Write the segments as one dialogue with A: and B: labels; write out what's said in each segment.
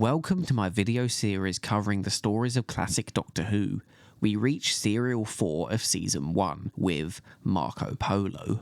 A: Welcome to my video series covering the stories of classic Doctor Who. We reach Serial 4 of Season 1 with Marco Polo.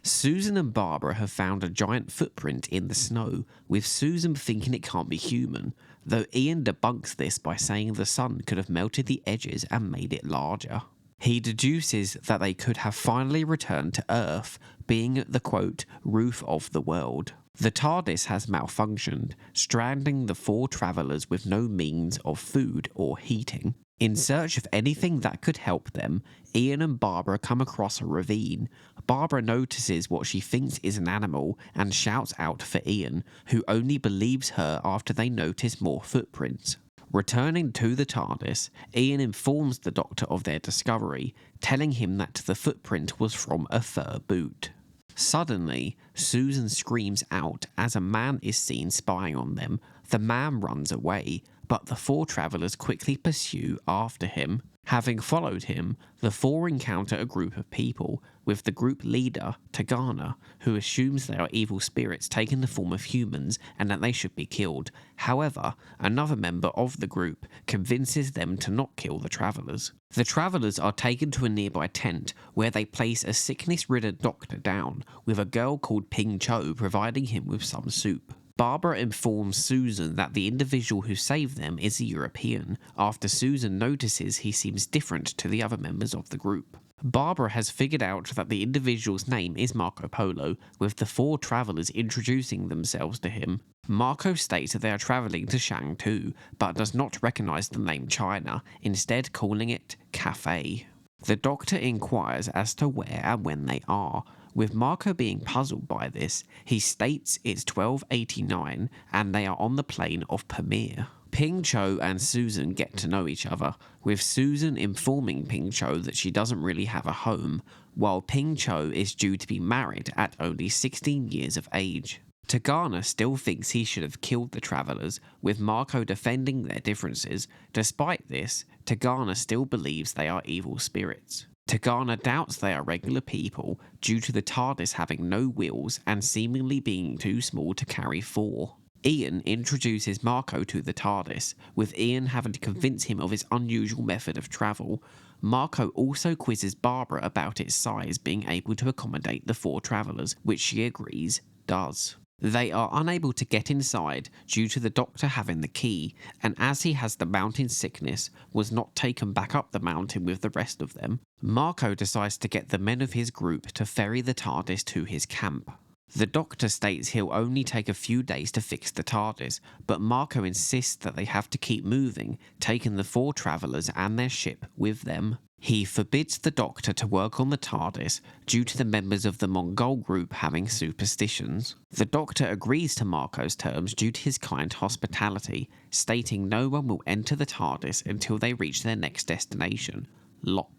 A: Susan and Barbara have found a giant footprint in the snow, with Susan thinking it can't be human, though Ian debunks this by saying the sun could have melted the edges and made it larger. He deduces that they could have finally returned to Earth, being at the, quote, roof of the world. The TARDIS has malfunctioned, stranding the four travellers with no means of food or heating. In search of anything that could help them, Ian and Barbara come across a ravine. Barbara notices what she thinks is an animal and shouts out for Ian, who only believes her after they notice more footprints. Returning to the TARDIS, Ian informs the Doctor of their discovery, telling him that the footprint was from a fur boot. Suddenly, Susan screams out as a man is seen spying on them. The man runs away, but the four travellers quickly pursue after him. Having followed him, the four encounter a group of people, with the group leader, Tagana, who assumes they are evil spirits taking the form of humans and that they should be killed. However, another member of the group convinces them to not kill the travellers. The travellers are taken to a nearby tent, where they place a sickness-ridden doctor down, with a girl called Ping Cho providing him with some soup. Barbara informs Susan that the individual who saved them is a European, after Susan notices he seems different to the other members of the group. Barbara has figured out that the individual's name is Marco Polo, with the four travellers introducing themselves to him. Marco states that they are travelling to Shangtu, but does not recognise the name China, instead calling it Cathay. The Doctor inquires as to where and when they are. With Marco being puzzled by this, he states it's 1289 and they are on the plane of Pamir. Ping Cho and Susan get to know each other, with Susan informing Ping Cho that she doesn't really have a home, while Ping Cho is due to be married at only 16 years of age. Tagana still thinks he should have killed the travellers, with Marco defending their differences. Despite this, Tagana still believes they are evil spirits. Tagana doubts they are regular people due to the TARDIS having no wheels and seemingly being too small to carry four. Ian introduces Marco to the TARDIS, with Ian having to convince him of his unusual method of travel. Marco also quizzes Barbara about its size being able to accommodate the four travellers, which she agrees does. They are unable to get inside due to the Doctor having the key, and as he has the mountain sickness, was not taken back up the mountain with the rest of them. Marco decides to get the men of his group to ferry the TARDIS to his camp. The Doctor states he'll only take a few days to fix the TARDIS, but Marco insists that they have to keep moving, taking the four travellers and their ship with them. He forbids the Doctor to work on the TARDIS due to the members of the Mongol group having superstitions. The Doctor agrees to Marco's terms due to his kind hospitality, stating no one will enter the TARDIS until they reach their next destination, Lop.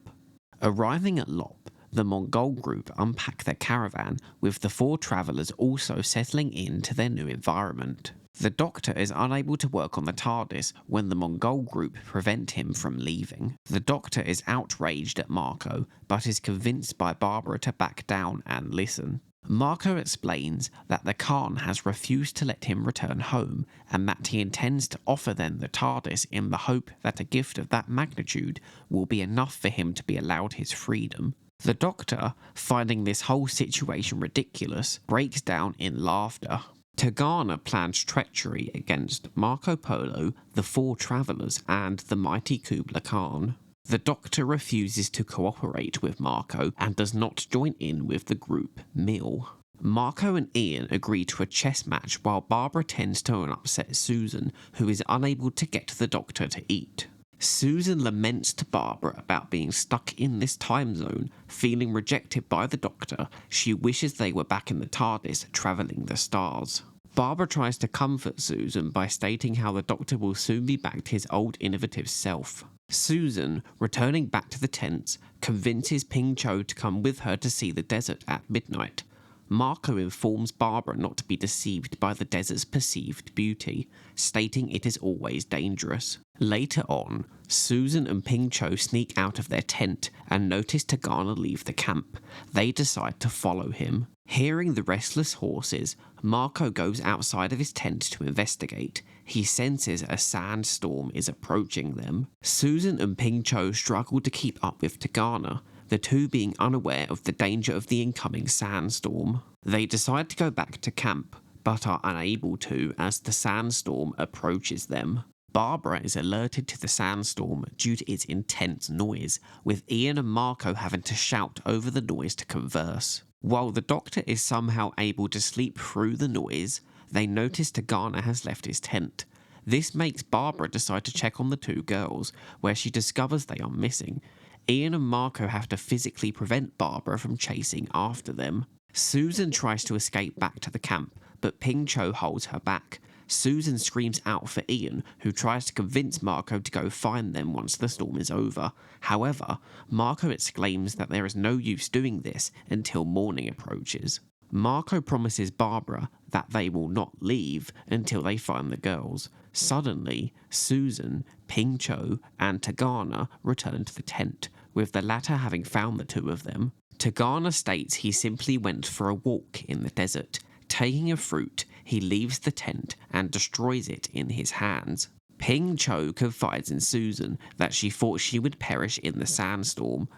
A: Arriving at Lop, the Mongol group unpack their caravan, with the four travellers also settling into their new environment. The Doctor is unable to work on the TARDIS when the Mongol group prevent him from leaving. The Doctor is outraged at Marco, but is convinced by Barbara to back down and listen. Marco explains that the Khan has refused to let him return home, and that he intends to offer them the TARDIS in the hope that a gift of that magnitude will be enough for him to be allowed his freedom. The Doctor, finding this whole situation ridiculous, breaks down in laughter. Tagana plans treachery against Marco Polo, the four travellers, and the mighty Kublai Khan. The Doctor refuses to cooperate with Marco and does not join in with the group meal. Marco and Ian agree to a chess match while Barbara tends to upset Susan, who is unable to get the Doctor to eat. Susan laments to Barbara about being stuck in this time zone. Feeling rejected by the Doctor, she wishes they were back in the TARDIS travelling the stars. Barbara tries to comfort Susan by stating how the Doctor will soon be back to his old innovative self. Susan, returning back to the tents, convinces Ping Cho to come with her to see the desert at midnight. Marco informs Barbara not to be deceived by the desert's perceived beauty, stating it is always dangerous. Later on, Susan and Ping Cho sneak out of their tent and notice Tagana leave the camp. They decide to follow him. Hearing the restless horses, Marco goes outside of his tent to investigate. He senses a sandstorm is approaching them. Susan and Ping Cho struggle to keep up with Tagana, the two being unaware of the danger of the incoming sandstorm. They decide to go back to camp, but are unable to as the sandstorm approaches them. Barbara is alerted to the sandstorm due to its intense noise, with Ian and Marco having to shout over the noise to converse. While the doctor is somehow able to sleep through the noise, they notice Tagana has left his tent. This makes Barbara decide to check on the two girls, where she discovers they are missing. Ian and Marco have to physically prevent Barbara from chasing after them. Susan tries to escape back to the camp, but Ping Cho holds her back. Susan screams out for Ian, who tries to convince Marco to go find them once the storm is over. However, Marco exclaims that there is no use doing this until morning approaches. Marco promises Barbara that they will not leave until they find the girls. Suddenly, Susan, Ping Cho, and Tagana return to the tent, with the latter having found the two of them. Tagana states he simply went for a walk in the desert. Taking a fruit, he leaves the tent and destroys it in his hands. Ping Cho confides in Susan that she thought she would perish in the sandstorm.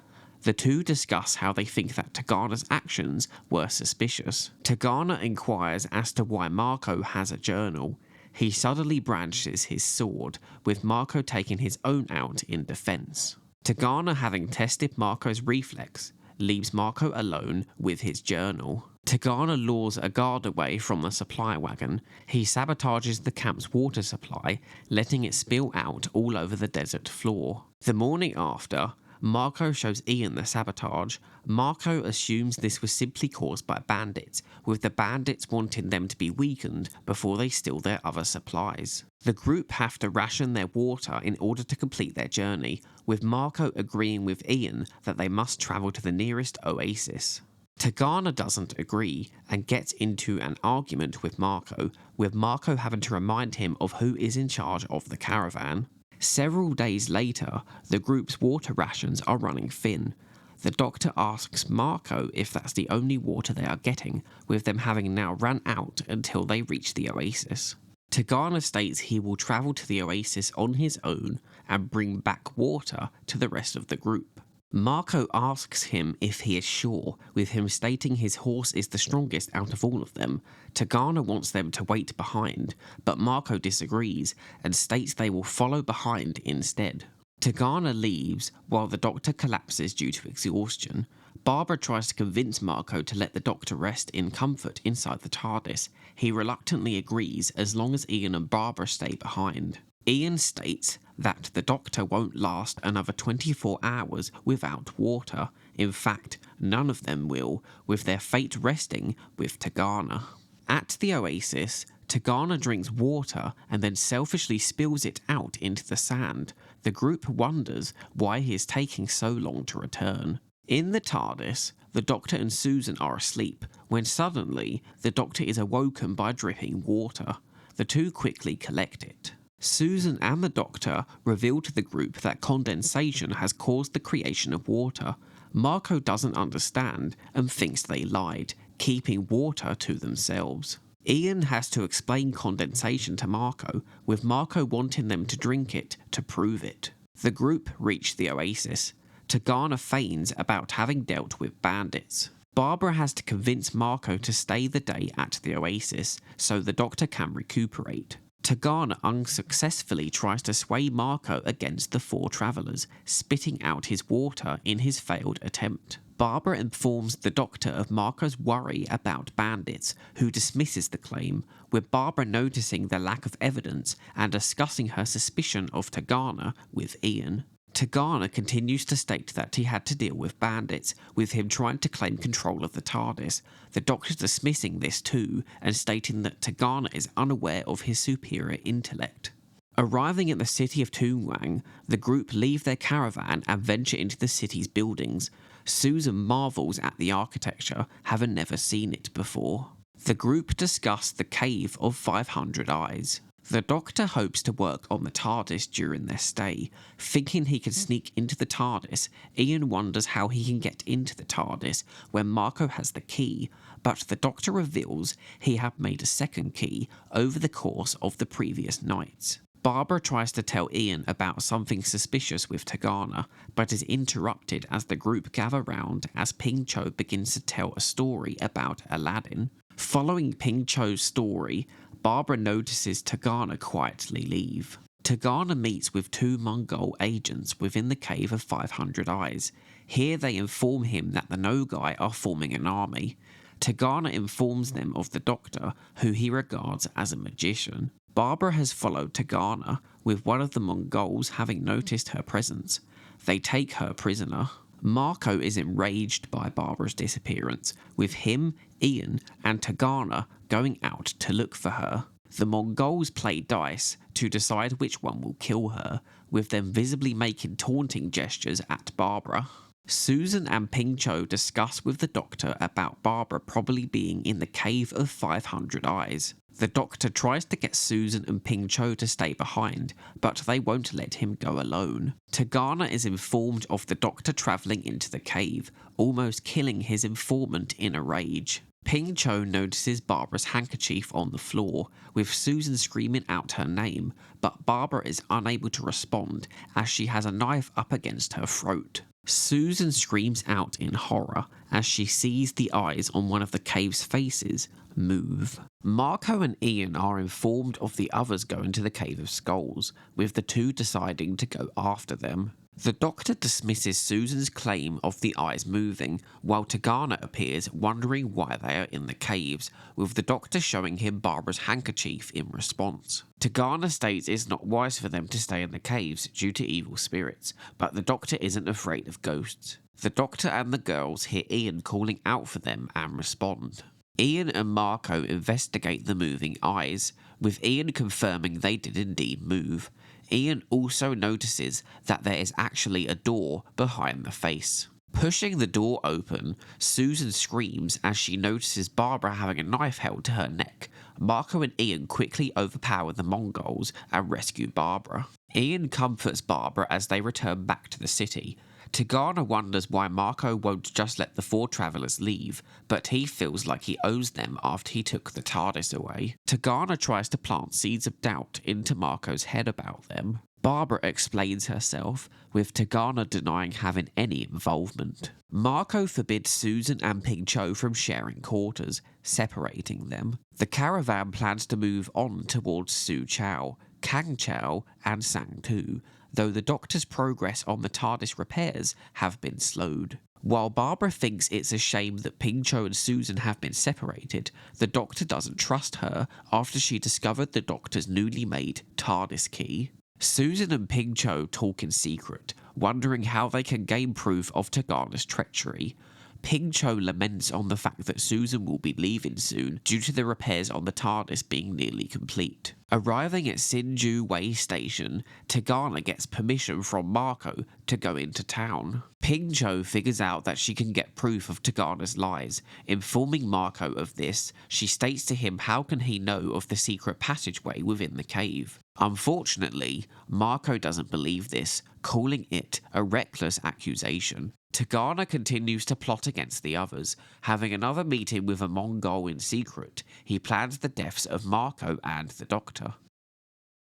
A: The two discuss how they think that Tagana's actions were suspicious. Tagana inquires as to why Marco has a journal. He suddenly brandishes his sword, with Marco taking his own out in defense. Tagana, having tested Marco's reflex, leaves Marco alone with his journal. Tagana lures a guard away from the supply wagon. He sabotages the camp's water supply, letting it spill out all over the desert floor. The morning after, Marco shows Ian the sabotage. Marco assumes this was simply caused by bandits, with the bandits wanting them to be weakened before they steal their other supplies. The group have to ration their water in order to complete their journey, with Marco agreeing with Ian that they must travel to the nearest oasis. Tagana doesn't agree and gets into an argument with Marco having to remind him of who is in charge of the caravan. Several days later, the group's water rations are running thin. The doctor asks Marco if that's the only water they are getting, with them having now run out until they reach the oasis. Tagana states he will travel to the oasis on his own and bring back water to the rest of the group. Marco asks him if he is sure, with him stating his horse is the strongest out of all of them. Tagana wants them to wait behind, but Marco disagrees and states they will follow behind instead. Tagana leaves while the doctor collapses due to exhaustion. Barbara tries to convince Marco to let the doctor rest in comfort inside the TARDIS. He reluctantly agrees as long as Ian and Barbara stay behind. Ian states that the doctor won't last another 24 hours without water. In fact, none of them will, with their fate resting with Tagana. At the oasis, Tagana drinks water and then selfishly spills it out into the sand. The group wonders why he is taking so long to return. In the TARDIS, the Doctor and Susan are asleep, when suddenly the Doctor is awoken by dripping water. The two quickly collect it. Susan and the Doctor reveal to the group that condensation has caused the creation of water. Marco doesn't understand and thinks they lied, keeping water to themselves. Ian has to explain condensation to Marco, with Marco wanting them to drink it to prove it. The group reach the oasis. Tagana feigns about having dealt with bandits. Barbara has to convince Marco to stay the day at the oasis so the Doctor can recuperate. Tagana unsuccessfully tries to sway Marco against the four travellers, spitting out his water in his failed attempt. Barbara informs the Doctor of Marco's worry about bandits, who dismisses the claim, with Barbara noticing the lack of evidence and discussing her suspicion of Tagana with Ian. Tagana continues to state that he had to deal with bandits, with him trying to claim control of the TARDIS. The Doctor dismissing this too, and stating that Tagana is unaware of his superior intellect. Arriving at the city of Toonwang, the group leave their caravan and venture into the city's buildings. Susan marvels at the architecture, having never seen it before. The group discuss the Cave of 500 Eyes. The Doctor hopes to work on the TARDIS during their stay. Thinking he can sneak into the TARDIS, Ian wonders how he can get into the TARDIS when Marco has the key, but the Doctor reveals he had made a second key over the course of the previous nights. Barbara tries to tell Ian about something suspicious with Tegana, but is interrupted as the group gather round as Ping Cho begins to tell a story about Aladdin. Following Ping Cho's story, Barbara notices Tegana quietly leave. Tegana meets with 2 Mongol agents within the Cave of 500 Eyes. Here they inform him that the Nogai are forming an army. Tegana informs them of the Doctor, who he regards as a magician. Barbara has followed Tegana, with one of the Mongols having noticed her presence. They take her prisoner. Marco is enraged by Barbara's disappearance, with him, Ian, and Tegana going out to look for her. The Mongols play dice to decide which one will kill her, with them visibly making taunting gestures at Barbara. Susan and Ping Cho discuss with the Doctor about Barbara probably being in the Cave of 500 Eyes. The Doctor tries to get Susan and Ping Cho to stay behind, but they won't let him go alone. Tegana is informed of the Doctor travelling into the cave, almost killing his informant in a rage. Ping Cho notices Barbara's handkerchief on the floor, with Susan screaming out her name, but Barbara is unable to respond as she has a knife up against her throat. Susan screams out in horror as she sees the eyes on one of the cave's faces move. Marco and Ian are informed of the others going to the Cave of Skulls, with the 2 deciding to go after them. The Doctor dismisses Susan's claim of the eyes moving, while Tegana appears, wondering why they are in the caves, with the Doctor showing him Barbara's handkerchief in response. Tegana states it's not wise for them to stay in the caves due to evil spirits, but the Doctor isn't afraid of ghosts. The Doctor and the girls hear Ian calling out for them and respond. Ian and Marco investigate the moving eyes, with Ian confirming they did indeed move. Ian also notices that there is actually a door behind the face. Pushing the door open, Susan screams as she notices Barbara having a knife held to her neck. Marco and Ian quickly overpower the Mongols and rescue Barbara. Ian comforts Barbara as they return back to the city. Tegana wonders why Marco won't just let the 4 travellers leave, but he feels like he owes them after he took the TARDIS away. Tegana tries to plant seeds of doubt into Marco's head about them. Barbara explains herself, with Tegana denying having any involvement. Marco forbids Susan and Ping Cho from sharing quarters, separating them. The caravan plans to move on towards Su Chao, Kang Chao, and Sang Tu, though the Doctor's progress on the TARDIS repairs have been slowed. While Barbara thinks it's a shame that Ping Cho and Susan have been separated, the Doctor doesn't trust her after she discovered the Doctor's newly made TARDIS key. Susan and Ping Cho talk in secret, wondering how they can gain proof of Tegana's treachery. Ping Cho laments on the fact that Susan will be leaving soon due to the repairs on the TARDIS being nearly complete. Arriving at Sinju Way Station, Tegana gets permission from Marco to go into town. Ping Cho figures out that she can get proof of Tegana's lies. Informing Marco of this, she states to him how can he know of the secret passageway within the cave. Unfortunately, Marco doesn't believe this, calling it a reckless accusation. Tegana continues to plot against the others. Having another meeting with a Mongol in secret, he plans the deaths of Marco and the Doctor.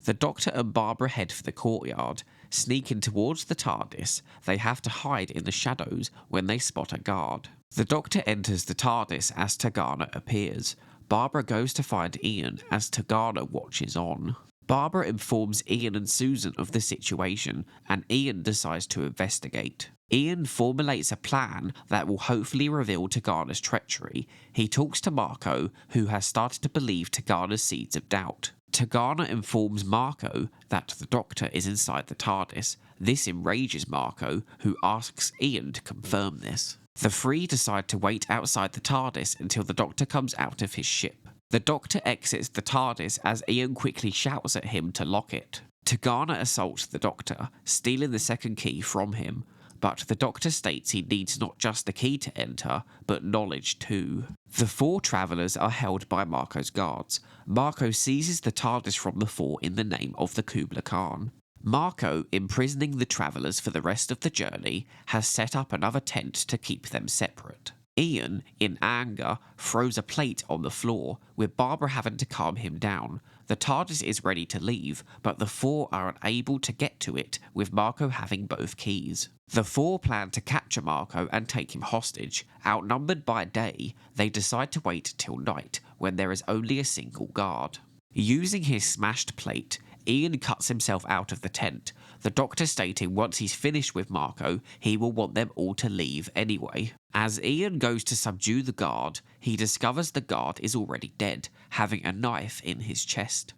A: The Doctor and Barbara head for the courtyard. Sneaking towards the TARDIS, they have to hide in the shadows when they spot a guard. The Doctor enters the TARDIS as Tegana appears. Barbara goes to find Ian as Tegana watches on. Barbara informs Ian and Susan of the situation, and Ian decides to investigate. Ian formulates a plan that will hopefully reveal Tegana's treachery. He talks to Marco, who has started to believe Tegana's seeds of doubt. Tegana informs Marco that the Doctor is inside the TARDIS. This enrages Marco, who asks Ian to confirm this. The 3 decide to wait outside the TARDIS until the Doctor comes out of his ship. The Doctor exits the TARDIS as Ian quickly shouts at him to lock it. Tegana assaults the Doctor, stealing the second key from him. but the Doctor states he needs not just the key to enter, but knowledge too. The four travellers are held by Marco's guards. Marco seizes the TARDIS from the four in the name of the Kublai Khan. Marco, imprisoning the travellers for the rest of the journey, has set up another tent to keep them separate. Ian, in anger, throws a plate on the floor, with Barbara having to calm him down. The TARDIS is ready to leave, but the four are unable to get to it, with Marco having both keys. The four plan to capture Marco and take him hostage. Outnumbered by day, they decide to wait till night, when there is only a single guard. Using his smashed plate, Ian cuts himself out of the tent, the Doctor stating once he's finished with Marco, he will want them all to leave anyway. As Ian goes to subdue the guard, he discovers the guard is already dead, having a knife in his chest.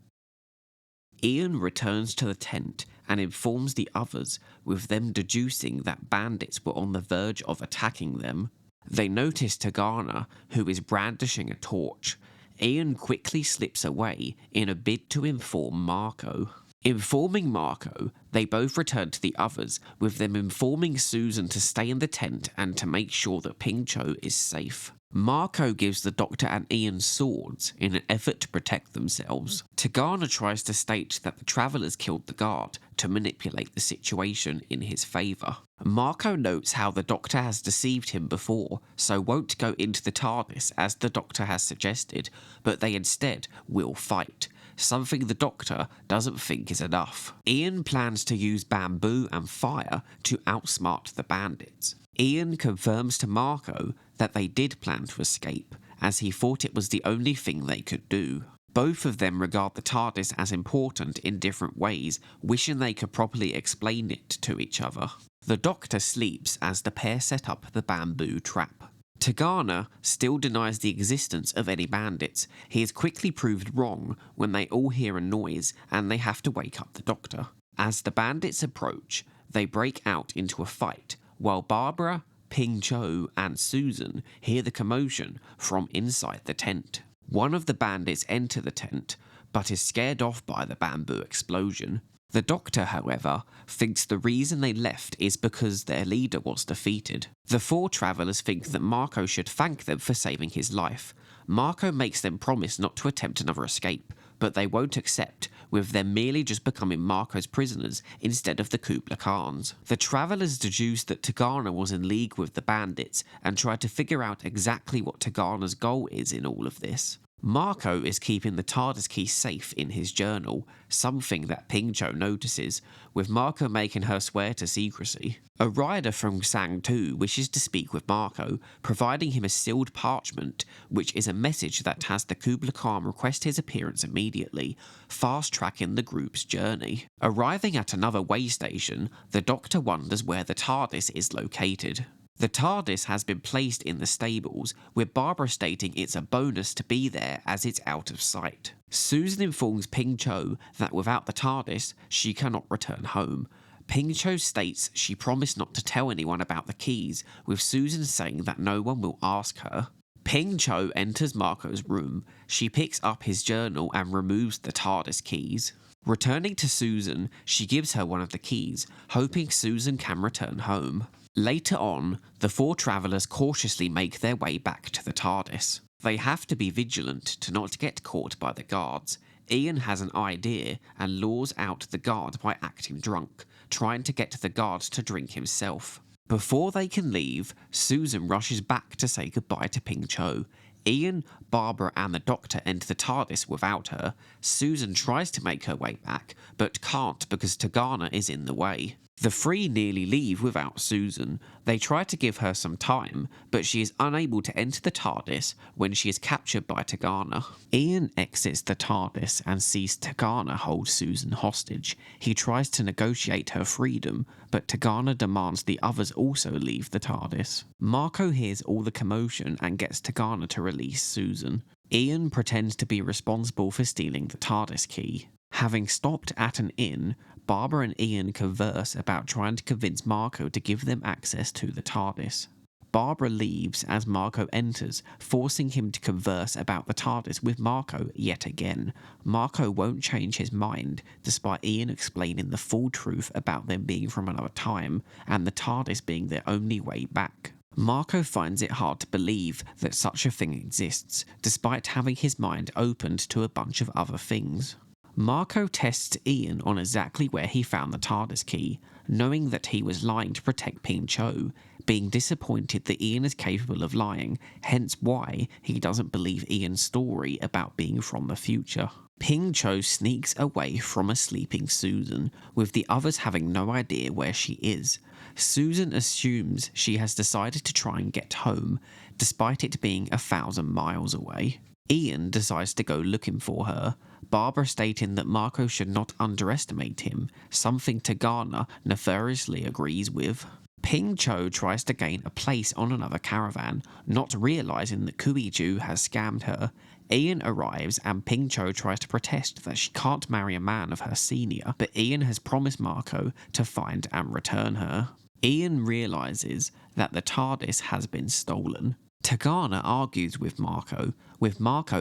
A: Ian returns to the tent and informs the others, with them deducing that bandits were on the verge of attacking them. They notice Tagana, who is brandishing a torch. Ian quickly slips away in a bid to inform Marco. Informing Marco, they both return to the others, with them informing Susan to stay in the tent and to make sure that Ping Cho is safe. Marco gives the Doctor and Ian swords in an effort to protect themselves. Tagana tries to state that the travellers killed the guard to manipulate the situation in his favour. Marco notes how the Doctor has deceived him before, so won't go into the TARDIS as the Doctor has suggested, but they instead will fight. Something the Doctor doesn't think is enough. Ian plans to use bamboo and fire to outsmart the bandits. Ian confirms to Marco that they did plan to escape, as he thought it was the only thing they could do. Both of them regard the TARDIS as important in different ways, wishing they could properly explain it to each other. The Doctor sleeps as the pair set up the bamboo trap. Tagana still denies the existence of any bandits. He is quickly proved wrong when they all hear a noise and they have to wake up the Doctor. As the bandits approach, they break out into a fight, while Barbara, Ping Cho and Susan hear the commotion from inside the tent. One of the bandits enter the tent, but is scared off by the bamboo explosion. The Doctor, however, thinks the reason they left is because their leader was defeated. The four travellers think that Marco should thank them for saving his life. Marco makes them promise not to attempt another escape, but they won't accept, with them merely just becoming Marco's prisoners instead of the Kublai Khans. The travellers deduce that Tagana was in league with the bandits and try to figure out exactly what Tagana's goal is in all of this. Marco is keeping the TARDIS key safe in his journal, something that Ping Cho notices, with Marco making her swear to secrecy. A rider from Sang 2 wishes to speak with Marco, providing him a sealed parchment, which is a message that has the Kublai Khan request his appearance immediately, fast-tracking the group's journey. Arriving at another way station, the Doctor wonders where the TARDIS is located. The TARDIS has been placed in the stables, with Barbara stating it's a bonus to be there as it's out of sight. Susan informs Ping Cho that without the TARDIS, she cannot return home. Ping Cho states she promised not to tell anyone about the keys, with Susan saying that no one will ask her. Ping Cho enters Marco's room. She picks up his journal and removes the TARDIS keys. Returning to Susan, she gives her one of the keys, hoping Susan can return home. Later on, the four travellers cautiously make their way back to the TARDIS. They have to be vigilant to not get caught by the guards. Ian has an idea and lures out the guard by acting drunk, trying to get the guards to drink himself. Before they can leave, Susan rushes back to say goodbye to Ping Cho. Ian, Barbara and the Doctor enter the TARDIS without her. Susan tries to make her way back, but can't because Tagana is in the way. The three nearly leave without Susan. They try to give her some time, but she is unable to enter the TARDIS when she is captured by Tagana. Ian exits the TARDIS and sees Tagana hold Susan hostage. He tries to negotiate her freedom, but Tagana demands the others also leave the TARDIS. Marco hears all the commotion and gets Tagana to release Susan. Ian pretends to be responsible for stealing the TARDIS key. Having stopped at an inn, Barbara and Ian converse about trying to convince Marco to give them access to the TARDIS. Barbara leaves as Marco enters, forcing him to converse about the TARDIS with Marco yet again. Marco won't change his mind, despite Ian explaining the full truth about them being from another time, and the TARDIS being their only way back. Marco finds it hard to believe that such a thing exists, despite having his mind opened to a bunch of other things. Marco tests Ian on exactly where he found the TARDIS key, knowing that he was lying to protect Ping Cho, being disappointed that Ian is capable of lying, hence why he doesn't believe Ian's story about being from the future. Ping Cho sneaks away from a sleeping Susan, with the others having no idea where she is. Susan assumes she has decided to try and get home, despite it being 1,000 miles away. Ian decides to go looking for her, Barbara stating that Marco should not underestimate him, something Tagana nefariously agrees with. Ping Cho tries to gain a place on another caravan, not realising that Kuiju has scammed her. Ian arrives and Ping Cho tries to protest that she can't marry a man of her senior, but Ian has promised Marco to find and return her. Ian realises that the TARDIS has been stolen. Tagana argues with Marco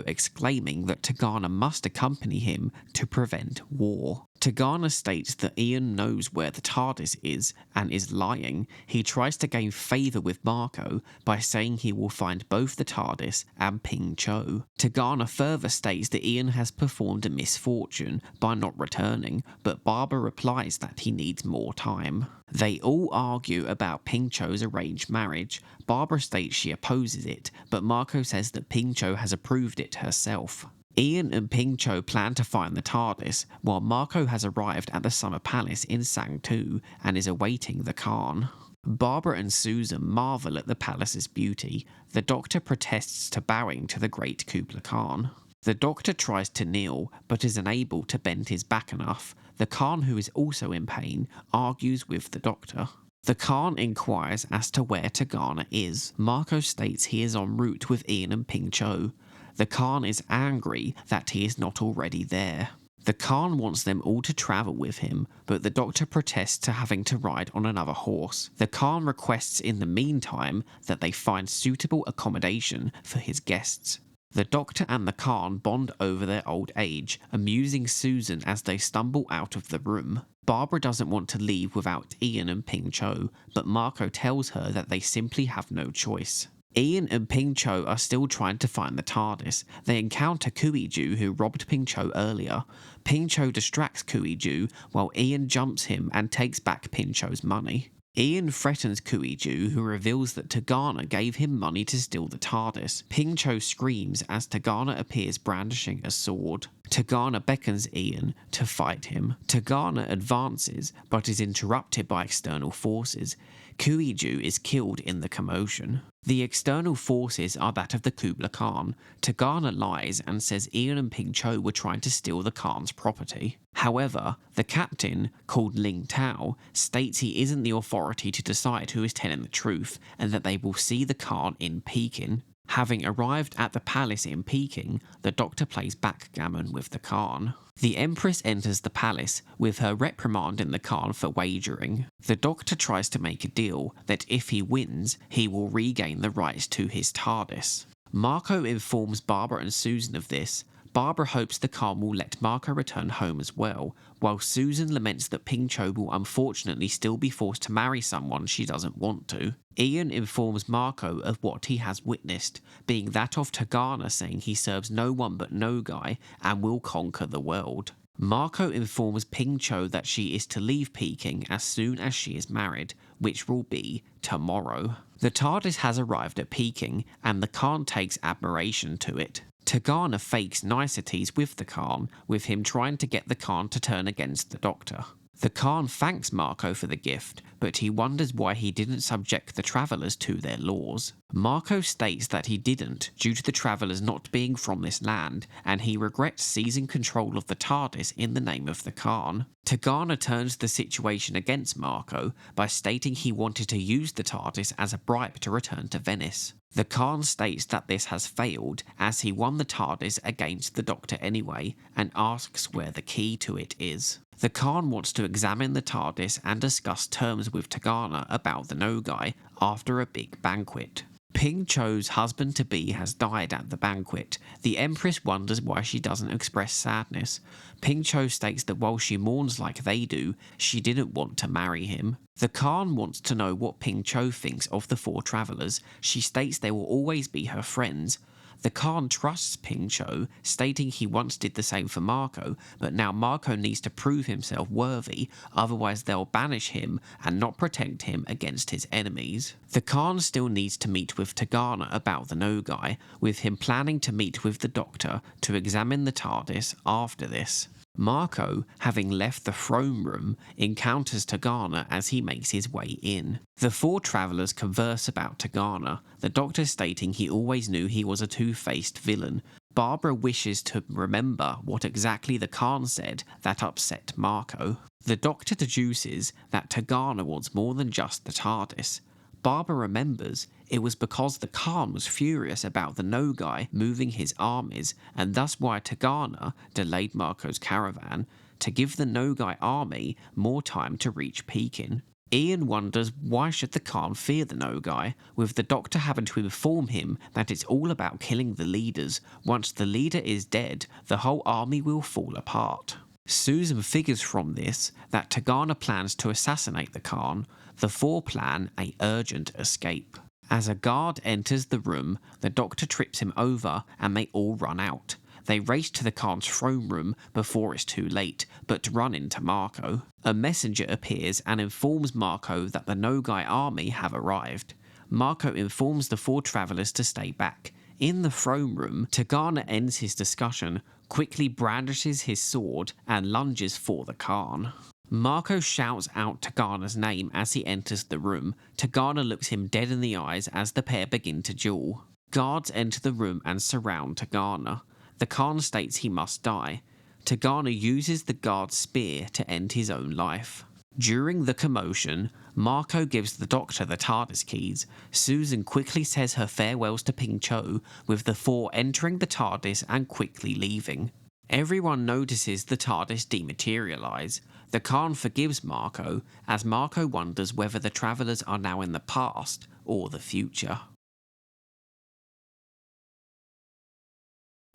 A: exclaiming that Tagana must accompany him to prevent war. Tagana states that Ian knows where the TARDIS is and is lying. He tries to gain favour with Marco by saying he will find both the TARDIS and Ping Cho. Tagana further states that Ian has performed a misfortune by not returning, but Barbara replies that he needs more time. They all argue about Ping Cho's arranged marriage. Barbara states she opposes it, but Marco says that Ping Cho has approved it herself. Ian and Ping Cho plan to find the TARDIS, while Marco has arrived at the Summer Palace in Sang-Tu and is awaiting the Khan. Barbara and Susan marvel at the palace's beauty. The Doctor protests to bowing to the great Kublai Khan. The Doctor tries to kneel, but is unable to bend his back enough. The Khan, who is also in pain, argues with the Doctor. The Khan inquires as to where Tagana is. Marco states he is en route with Ian and Ping Cho. The Khan is angry that he is not already there. The Khan wants them all to travel with him, but the Doctor protests to having to ride on another horse. The Khan requests in the meantime that they find suitable accommodation for his guests. The Doctor and the Khan bond over their old age, amusing Susan as they stumble out of the room. Barbara doesn't want to leave without Ian and Ping Cho, but Marco tells her that they simply have no choice. Ian and Ping Cho are still trying to find the TARDIS. They encounter Kuiju, who robbed Ping Cho earlier. Ping Cho distracts Kuiju, while Ian jumps him and takes back Ping Cho's money. Ian threatens Kuiju, who reveals that Tagana gave him money to steal the TARDIS. Ping Cho screams as Tagana appears brandishing a sword. Tagana beckons Ian to fight him. Tagana advances, but is interrupted by external forces. Kuiju is killed in the commotion. The external forces are that of the Kublai Khan. Tagana lies and says Ian and Ping Cho were trying to steal the Khan's property. However, the captain, called Ling Tao, states he isn't the authority to decide who is telling the truth and that they will see the Khan in Peking. Having arrived at the palace in Peking, the Doctor plays backgammon with the Khan. The Empress enters the palace, with her reprimanding the Khan for wagering. The Doctor tries to make a deal that if he wins, he will regain the rights to his TARDIS. Marco informs Barbara and Susan of this. Barbara hopes the Khan will let Marco return home as well, while Susan laments that Ping Cho will unfortunately still be forced to marry someone she doesn't want to. Ian informs Marco of what he has witnessed, being that of Tagana saying he serves no one but Nogai and will conquer the world. Marco informs Ping Cho that she is to leave Peking as soon as she is married, which will be tomorrow. The TARDIS has arrived at Peking, and the Khan takes admiration to it. Tagana fakes niceties with the Khan, with him trying to get the Khan to turn against the Doctor. The Khan thanks Marco for the gift, but he wonders why he didn't subject the travellers to their laws. Marco states that he didn't due to the travellers not being from this land, and he regrets seizing control of the TARDIS in the name of the Khan. Tegana turns the situation against Marco by stating he wanted to use the TARDIS as a bribe to return to Venice. The Khan states that this has failed, as he won the TARDIS against the Doctor anyway, and asks where the key to it is. The Khan wants to examine the TARDIS and discuss terms with Tegana about the Nogai after a big banquet. Ping Cho's husband-to-be has died at the banquet. The Empress wonders why she doesn't express sadness. Ping Cho states that while she mourns like they do, she didn't want to marry him. The Khan wants to know what Ping Cho thinks of the four travellers. She states they will always be her friends. The Khan trusts Ping Cho, stating he once did the same for Marco, but now Marco needs to prove himself worthy, otherwise they'll banish him and not protect him against his enemies. The Khan still needs to meet with Tegana about the Nogai, with him planning to meet with the Doctor to examine the TARDIS after this. Marco, having left the throne room, encounters Tegana as he makes his way in. The four travellers converse about Tegana, the Doctor stating he always knew he was a two-faced villain. Barbara wishes to remember what exactly the Khan said that upset Marco. The Doctor deduces that Tegana wants more than just the TARDIS. Barbara remembers it was because the Khan was furious about the Nogai moving his armies, and thus why Tegana delayed Marco's caravan to give the Nogai army more time to reach Peking. Ian wonders why should the Khan fear the Nogai, with the Doctor having to inform him that it's all about killing the leaders. Once the leader is dead, the whole army will fall apart. Susan figures from this that Tegana plans to assassinate the Khan. The four plan a urgent escape. As a guard enters the room, the Doctor trips him over and they all run out. They race to the Khan's throne room before it's too late, but run into Marco. A messenger appears and informs Marco that the Nogai army have arrived. Marco informs the four travellers to stay back. In the throne room, Tegana ends his discussion, quickly brandishes his sword and lunges for the Khan. Marco shouts out Tegana's name as he enters the room. Tegana looks him dead in the eyes as the pair begin to duel. Guards enter the room and surround Tegana. The Khan states he must die. Tegana uses the guard's spear to end his own life. During the commotion, Marco gives the Doctor the TARDIS keys. Susan quickly says her farewells to Ping Cho, with the four entering the TARDIS and quickly leaving. Everyone notices the TARDIS dematerialise. The Khan forgives Marco, as Marco wonders whether the travellers are now in the past or the future.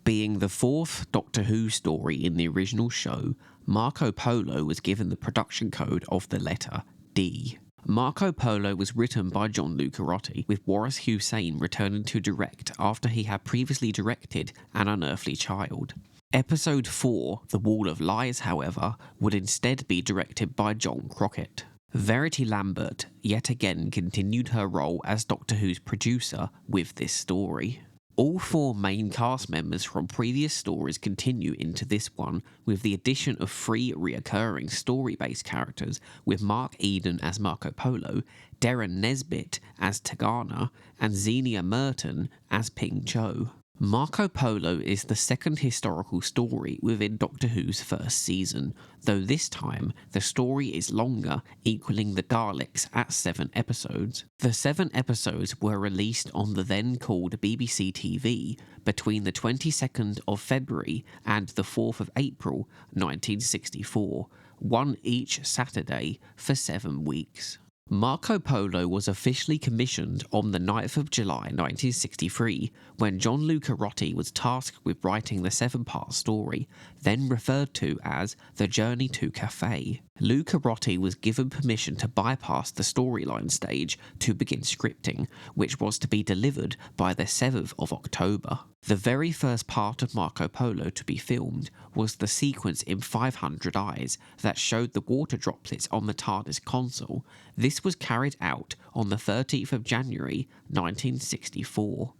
A: Being the fourth Doctor Who story in the original show, Marco Polo was given the production code of the letter D. Marco Polo was written by John Lucarotti, with Waris Hussein returning to direct after he had previously directed An Unearthly Child. Episode 4, The Wall of Lies, however, would instead be directed by John Crockett. Verity Lambert yet again continued her role as Doctor Who's producer with this story. All four main cast members from previous stories continue into this one, with the addition of 3 reoccurring story-based characters, with Mark Eden as Marco Polo, Darren Nesbitt as Tegana, and Xenia Merton as Ping Cho. Marco Polo is the second historical story within Doctor Who's first season, though this time the story is longer, equaling the Daleks at 7 episodes. The 7 episodes were released on the then called BBC TV between the 22nd of February and the 4th of April 1964, one each Saturday for 7 weeks. Marco Polo was officially commissioned on the 9th of July 1963 when John Lucarotti was tasked with writing the 7-part story, then referred to as The Journey to Cathay. Lucarotti was given permission to bypass the storyline stage to begin scripting, which was to be delivered by the 7th of October. The very first part of Marco Polo to be filmed was the sequence in 500 Eyes that showed the water droplets on the TARDIS console. This was carried out on the 13th of January 1964.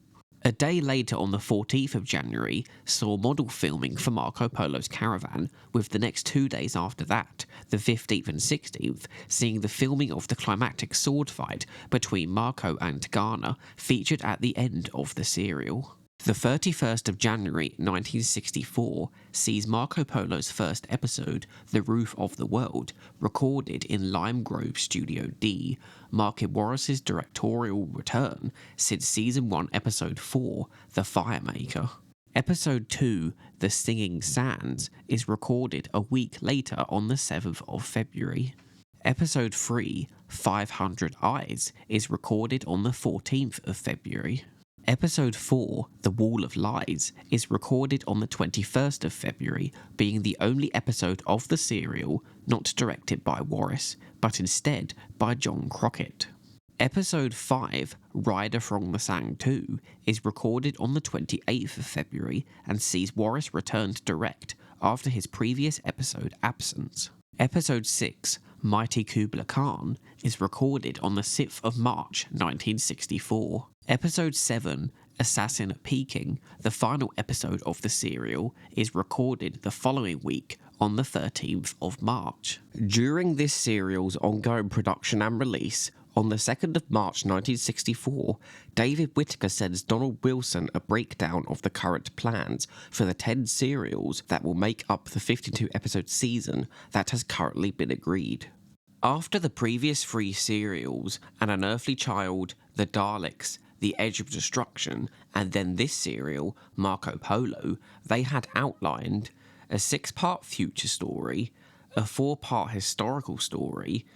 A: A day later, on the 14th of January, saw model filming for Marco Polo's caravan, with the next 2 days after that, the 15th and 16th, seeing the filming of the climactic sword fight between Marco and Ghana featured at the end of the serial. The 31st of January 1964 sees Marco Polo's first episode, The Roof of the World, recorded in Lime Grove Studio D, marking Waris's directorial return since Season 1 Episode 4, The Firemaker. Episode 2, The Singing Sands, is recorded a week later on the 7th of February. Episode 3, 500 Eyes, is recorded on the 14th of February. Episode 4, The Wall of Lies, is recorded on the 21st of February, being the only episode of the serial not directed by Waris, but instead by John Crockett. Episode 5, Rider from the Sang 2, is recorded on the 28th of February and sees Waris return to direct after his previous episode absence. Episode 6, Mighty Kublai Khan, is recorded on the 6th of March 1964. Episode 7, Assassin at Peking, the final episode of the serial, is recorded the following week on the 13th of March. During this serial's ongoing production and release, on the 2nd of March 1964, David Whittaker sends Donald Wilson a breakdown of the current plans for the 10 serials that will make up the 52-episode season that has currently been agreed. After the previous 3 serials, An Unearthly Child, The Daleks, The Edge of Destruction, and then this serial, Marco Polo, they had outlined a 6-part future story, a 4-part historical story,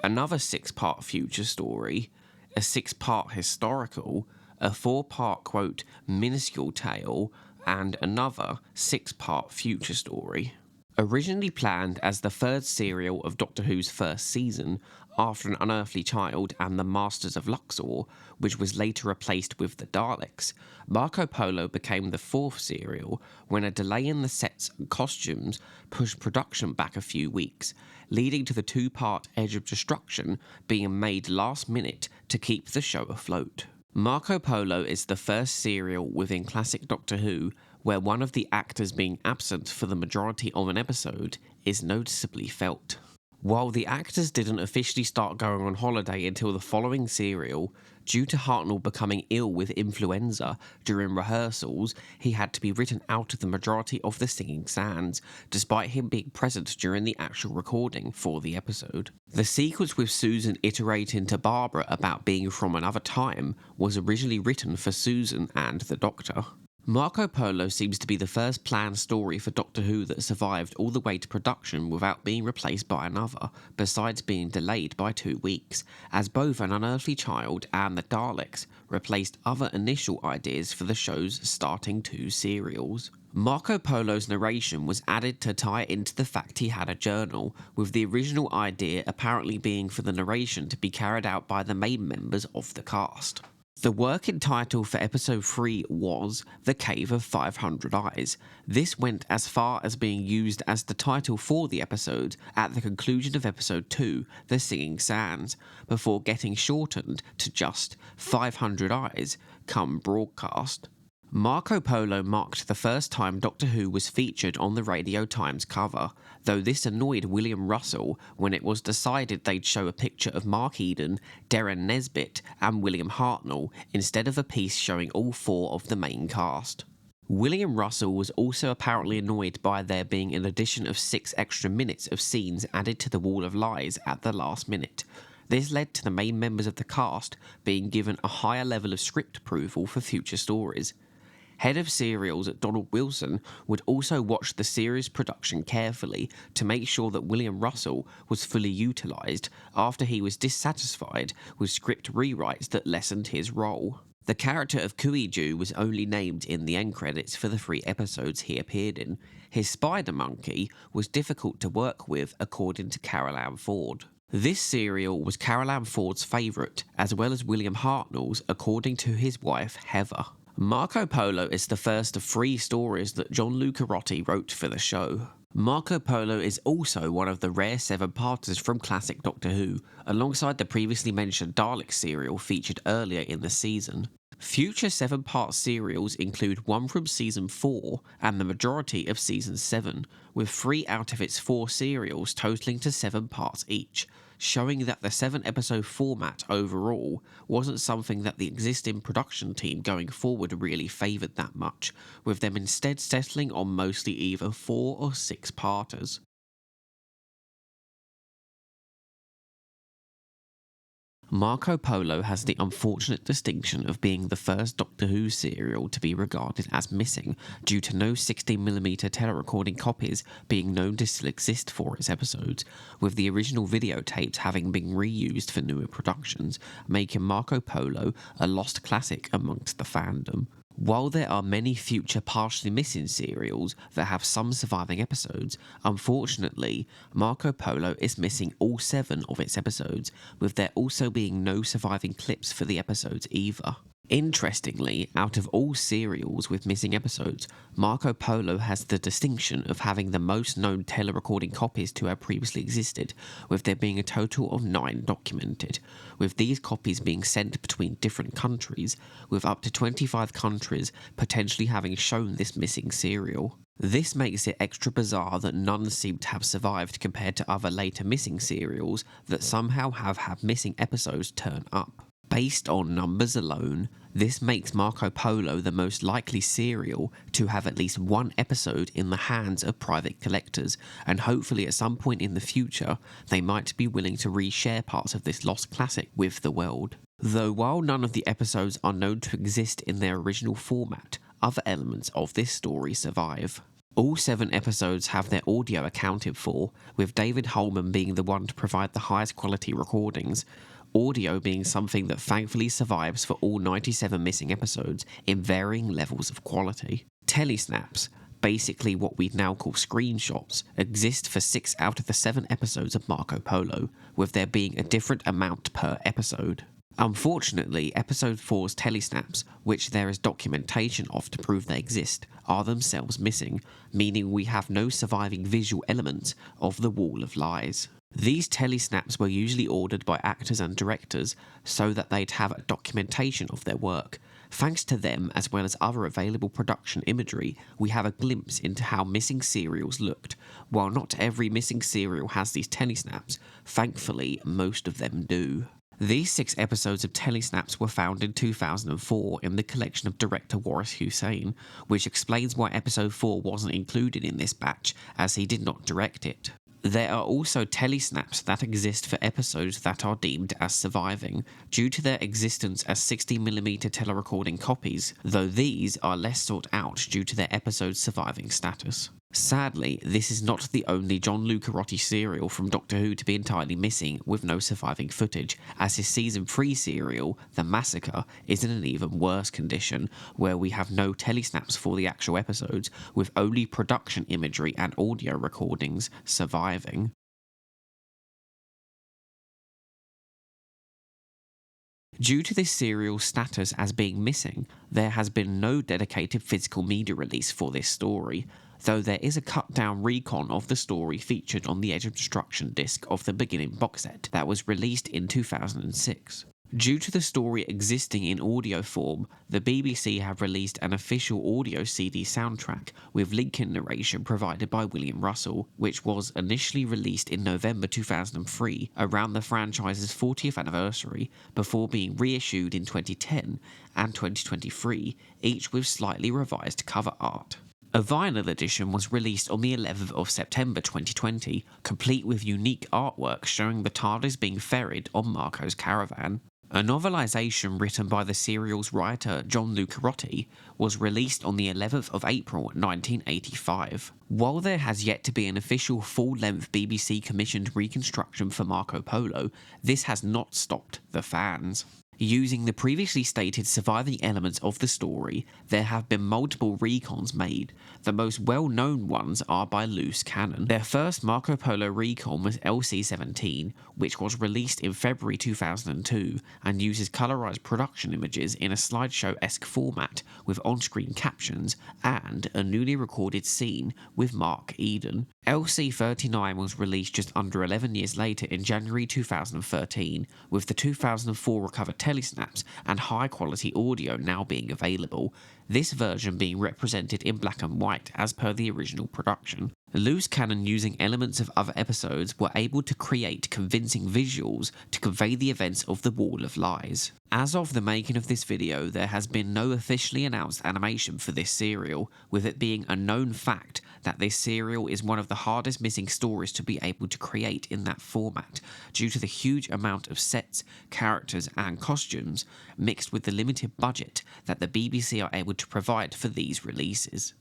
A: another 6-part future story, a 6-part historical, a 4-part, quote, minuscule tale, and another 6-part future story. Originally planned as the 3rd serial of Doctor Who's first season, after An Unearthly Child and The Masters of Luxor, which was later replaced with The Daleks, Marco Polo became the 4th serial when a delay in the sets and costumes pushed production back a few weeks, leading to the 2-part Edge of Destruction being made last minute to keep the show afloat. Marco Polo is the first serial within classic Doctor Who where one of the actors being absent for the majority of an episode is noticeably felt. While the actors didn't officially start going on holiday until the following serial, due to Hartnell becoming ill with influenza during rehearsals, he had to be written out of the majority of the Singing Sands, despite him being present during the actual recording for the episode. The sequence with Susan iterating to Barbara about being from another time was originally written for Susan and the Doctor. Marco Polo seems to be the first planned story for Doctor Who that survived all the way to production without being replaced by another, besides being delayed by 2 weeks, as both An Unearthly Child and The Daleks replaced other initial ideas for the show's starting 2 serials. Marco Polo's narration was added to tie into the fact he had a journal, with the original idea apparently being for the narration to be carried out by the main members of the cast. The working title for episode 3 was The Cave of 500 Eyes. This went as far as being used as the title for the episode at the conclusion of episode 2, The Singing Sands, before getting shortened to just 500 Eyes come broadcast. Marco Polo marked the first time Doctor Who was featured on the Radio Times cover, though this annoyed William Russell when it was decided they'd show a picture of Mark Eden, Darren Nesbitt and William Hartnell instead of a piece showing all 4 of the main cast. William Russell was also apparently annoyed by there being an addition of 6 extra minutes of scenes added to the Wall of Lies at the last minute. This led to the main members of the cast being given a higher level of script approval for future stories. Head of serials Donald Wilson would also watch the series production carefully to make sure that William Russell was fully utilised after he was dissatisfied with script rewrites that lessened his role. The character of Kuiju was only named in the end credits for the 3 episodes he appeared in. His spider monkey was difficult to work with, according to Carol Ann Ford. This serial was Carol Ann Ford's favourite, as well as William Hartnell's, according to his wife Heather. Marco Polo is the first of 3 stories that John Lucarotti wrote for the show. Marco Polo is also one of the rare 7-parters from classic Doctor Who, alongside the previously mentioned Dalek serial featured earlier in the season. Future 7-part serials include one from Season 4 and the majority of Season 7, with 3 out of its 4 serials totaling to 7 parts each, showing that the 7-episode format overall wasn't something that the existing production team going forward really favoured that much, with them instead settling on mostly either 4 or 6-parters. Marco Polo has the unfortunate distinction of being the first Doctor Who serial to be regarded as missing due to no 16mm telerecording copies being known to still exist for its episodes, with the original videotapes having been reused for newer productions, making Marco Polo a lost classic amongst the fandom. While there are many future partially missing serials that have some surviving episodes, unfortunately, Marco Polo is missing all 7 of its episodes, with there also being no surviving clips for the episodes either. Interestingly, out of all serials with missing episodes, Marco Polo has the distinction of having the most known telerecording copies to have previously existed, with there being a total of 9 documented, with these copies being sent between different countries, with up to 25 countries potentially having shown this missing serial. This makes it extra bizarre that none seem to have survived compared to other later missing serials that somehow have had missing episodes turn up. Based on numbers alone, this makes Marco Polo the most likely serial to have at least 1 episode in the hands of private collectors, and hopefully at some point in the future they might be willing to reshare parts of this lost classic with the world. Though while none of the episodes are known to exist in their original format, other elements of this story survive. All 7 episodes have their audio accounted for, with David Holman being the one to provide the highest quality recordings, audio being something that thankfully survives for all 97 missing episodes in varying levels of quality. Telesnaps, basically what we'd now call screenshots, exist for 6 out of the 7 episodes of Marco Polo, with there being a different amount per episode. Unfortunately, Episode 4's telesnaps, which there is documentation of to prove they exist, are themselves missing, meaning we have no surviving visual elements of the Wall of Lies. These telesnaps were usually ordered by actors and directors so that they'd have a documentation of their work. Thanks to them, as well as other available production imagery, we have a glimpse into how missing serials looked. While not every missing serial has these telesnaps, thankfully most of them do. These 6 episodes of telesnaps were found in 2004 in the collection of director Waris Hussein, which explains why episode 4 wasn't included in this batch, as he did not direct it. There are also telesnaps that exist for episodes that are deemed as surviving, due to their existence as 60mm telerecording copies, though these are less sought out due to their episode's surviving status. Sadly, this is not the only John Lucarotti serial from Doctor Who to be entirely missing with no surviving footage, as his Season 3 serial, The Massacre, is in an even worse condition, where we have no telesnaps for the actual episodes, with only production imagery and audio recordings surviving. Due to this serial's status as being missing, there has been no dedicated physical media release for this story, though there is a cut-down recon of the story featured on the Edge of Destruction disc of the beginning box set that was released in 2006. Due to the story existing in audio form, the BBC have released an official audio CD soundtrack with Lincoln narration provided by William Russell, which was initially released in November 2003, around the franchise's 40th anniversary, before being reissued in 2010 and 2023, each with slightly revised cover art. A vinyl edition was released on the 11th of September 2020, complete with unique artwork showing the TARDIS being ferried on Marco's caravan. A novelisation written by the serial's writer John Lucarotti was released on the 11th of April 1985. While there has yet to be an official full-length BBC-commissioned reconstruction for Marco Polo, this has not stopped the fans. Using the previously stated surviving elements of the story, there have been multiple recons made. The most well-known ones are by Loose Cannon. Their first Marco Polo recon was LC-17, which was released in February 2002 and uses colorized production images in a slideshow-esque format with on-screen captions and a newly recorded scene with Mark Eden. LC-39 was released just under 11 years later in January 2013, with the 2004 recovered telesnaps and high-quality audio now being available, this version being represented in black and white as per the original production. Loose cannon using elements of other episodes were able to create convincing visuals to convey the events of the Wall of Lies. As of the making of this video, there has been no officially announced animation for this serial, with it being a known fact that this serial is one of the hardest missing stories to be able to create in that format, due to the huge amount of sets, characters and costumes, mixed with the limited budget that the BBC are able to provide for these releases.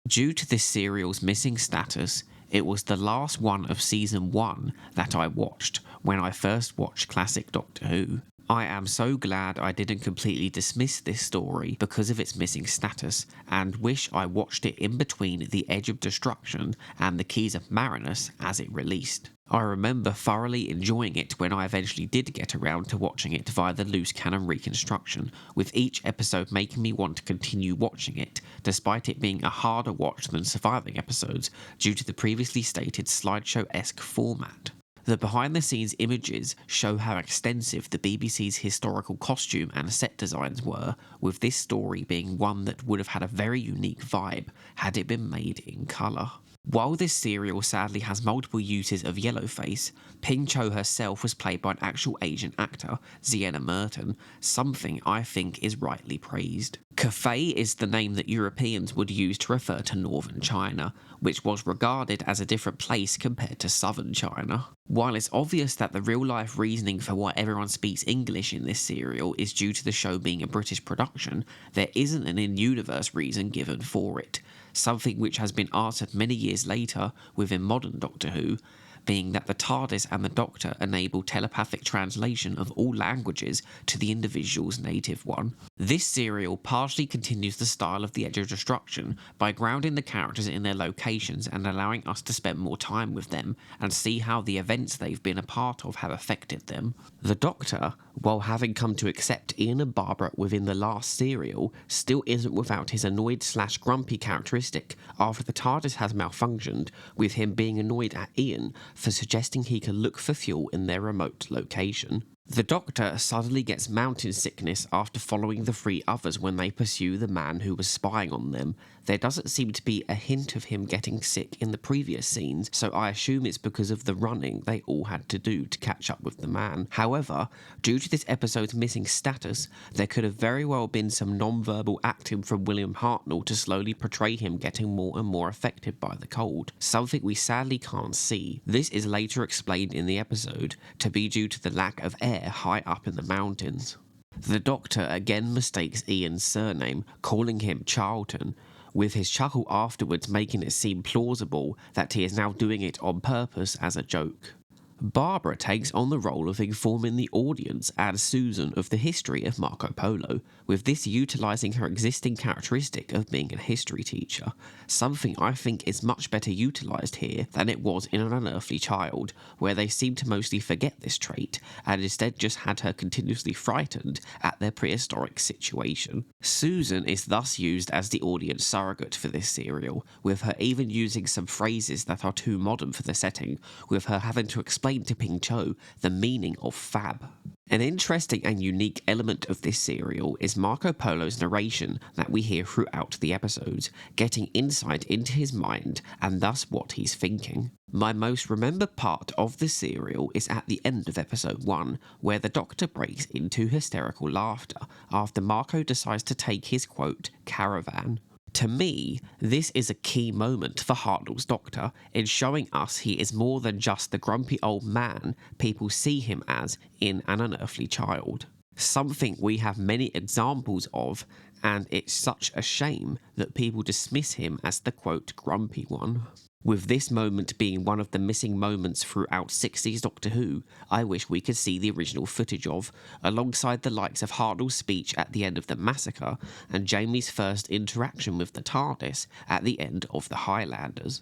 A: Due to this serial's missing status, it was the last one of season 1 that I watched when I first watched classic Doctor Who. I am so glad I didn't completely dismiss this story because of its missing status, and wish I watched it in between The Edge of Destruction and The Keys of Marinus as it released. I remember thoroughly enjoying it when I eventually did get around to watching it via the loose cannon reconstruction, with each episode making me want to continue watching it, despite it being a harder watch than surviving episodes due to the previously stated slideshow-esque format. The behind-the-scenes images show how extensive the BBC's historical costume and set designs were, with this story being one that would have had a very unique vibe had it been made in colour. While this serial sadly has multiple uses of yellowface, Ping Cho herself was played by an actual Asian actor, Sienna Merton, something I think is rightly praised. Cathay is the name that Europeans would use to refer to northern China, which was regarded as a different place compared to southern China. While it's obvious that the real-life reasoning for why everyone speaks English in this serial is due to the show being a British production, there isn't an in-universe reason given for it, something which has been answered many years later within modern Doctor Who, being that the TARDIS and the Doctor enable telepathic translation of all languages to the individual's native one. This serial partially continues the style of The Edge of Destruction by grounding the characters in their locations and allowing us to spend more time with them and see how the events they've been a part of have affected them. The Doctor, while having come to accept Ian and Barbara within the last serial, still isn't without his annoyed/grumpy characteristic after the TARDIS has malfunctioned, with him being annoyed at Ian for suggesting he can look for fuel in their remote location. The Doctor suddenly gets mountain sickness after following the 3 others when they pursue the man who was spying on them. There doesn't seem to be a hint of him getting sick in the previous scenes, so I assume it's because of the running they all had to do to catch up with the man. However, due to this episode's missing status, there could have very well been some non-verbal acting from William Hartnell to slowly portray him getting more and more affected by the cold, something we sadly can't see. This is later explained in the episode to be due to the lack of air high up in the mountains. The Doctor again mistakes Ian's surname, calling him Charlton, with his chuckle afterwards making it seem plausible that he is now doing it on purpose as a joke. Barbara takes on the role of informing the audience and Susan of the history of Marco Polo, with this utilising her existing characteristic of being a history teacher, something I think is much better utilised here than it was in An Unearthly Child, where they seem to mostly forget this trait, and instead just had her continuously frightened at their prehistoric situation. Susan is thus used as the audience surrogate for this serial, with her even using some phrases that are too modern for the setting, with her having to explain to Ping Cho the meaning of fab. An interesting and unique element of this serial is Marco Polo's narration that we hear throughout the episodes, getting insight into his mind and thus what he's thinking. My most remembered part of the serial is at the end of episode 1, where the Doctor breaks into hysterical laughter after Marco decides to take his quote, caravan. To me, this is a key moment for Hartnell's Doctor in showing us he is more than just the grumpy old man people see him as in An Unearthly Child. Something we have many examples of, and it's such a shame that people dismiss him as the quote grumpy one. With this moment being one of the missing moments throughout 60s Doctor Who, I wish we could see the original footage of, alongside the likes of Hartnell's speech at the end of the massacre and Jamie's first interaction with the TARDIS at the end of the Highlanders.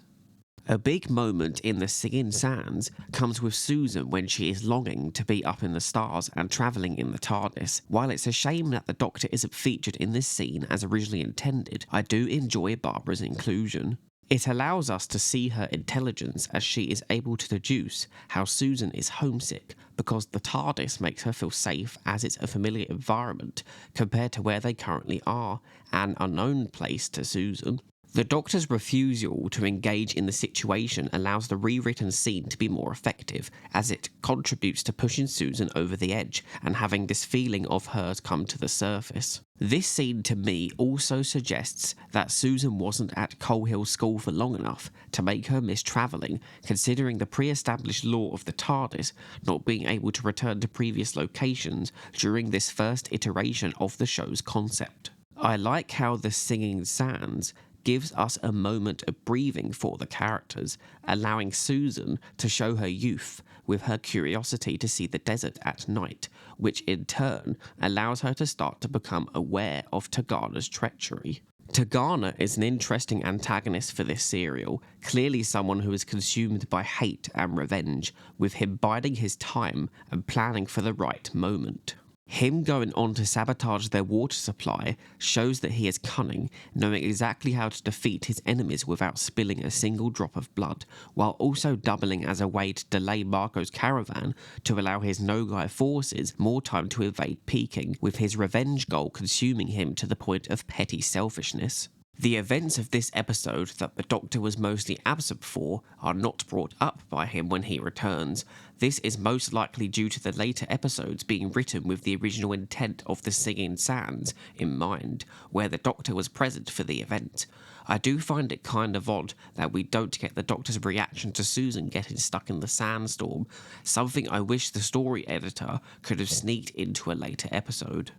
A: A big moment in the Singing Sands comes with Susan when she is longing to be up in the stars and travelling in the TARDIS. While it's a shame that the Doctor isn't featured in this scene as originally intended, I do enjoy Barbara's inclusion. It allows us to see her intelligence as she is able to deduce how Susan is homesick because the TARDIS makes her feel safe as it's a familiar environment compared to where they currently are, an unknown place to Susan. The Doctor's refusal to engage in the situation allows the rewritten scene to be more effective, as it contributes to pushing Susan over the edge and having this feeling of hers come to the surface. This scene to me also suggests that Susan wasn't at Coal Hill School for long enough to make her miss travelling, considering the pre-established law of the TARDIS not being able to return to previous locations during this first iteration of the show's concept. I like how the singing sands gives us a moment of breathing for the characters, allowing Susan to show her youth with her curiosity to see the desert at night, which in turn allows her to start to become aware of Tegana's treachery. Tegana is an interesting antagonist for this serial, clearly someone who is consumed by hate and revenge, with him biding his time and planning for the right moment. Him going on to sabotage their water supply shows that he is cunning, knowing exactly how to defeat his enemies without spilling a single drop of blood, while also doubling as a way to delay Marco's caravan to allow his Nogai forces more time to evade Peking, with his revenge goal consuming him to the point of petty selfishness. The events of this episode that the Doctor was mostly absent for are not brought up by him when he returns. This is most likely due to the later episodes being written with the original intent of the Singing Sands in mind, where the Doctor was present for the event. I do find it kind of odd that we don't get the Doctor's reaction to Susan getting stuck in the sandstorm, something I wish the story editor could have sneaked into a later episode.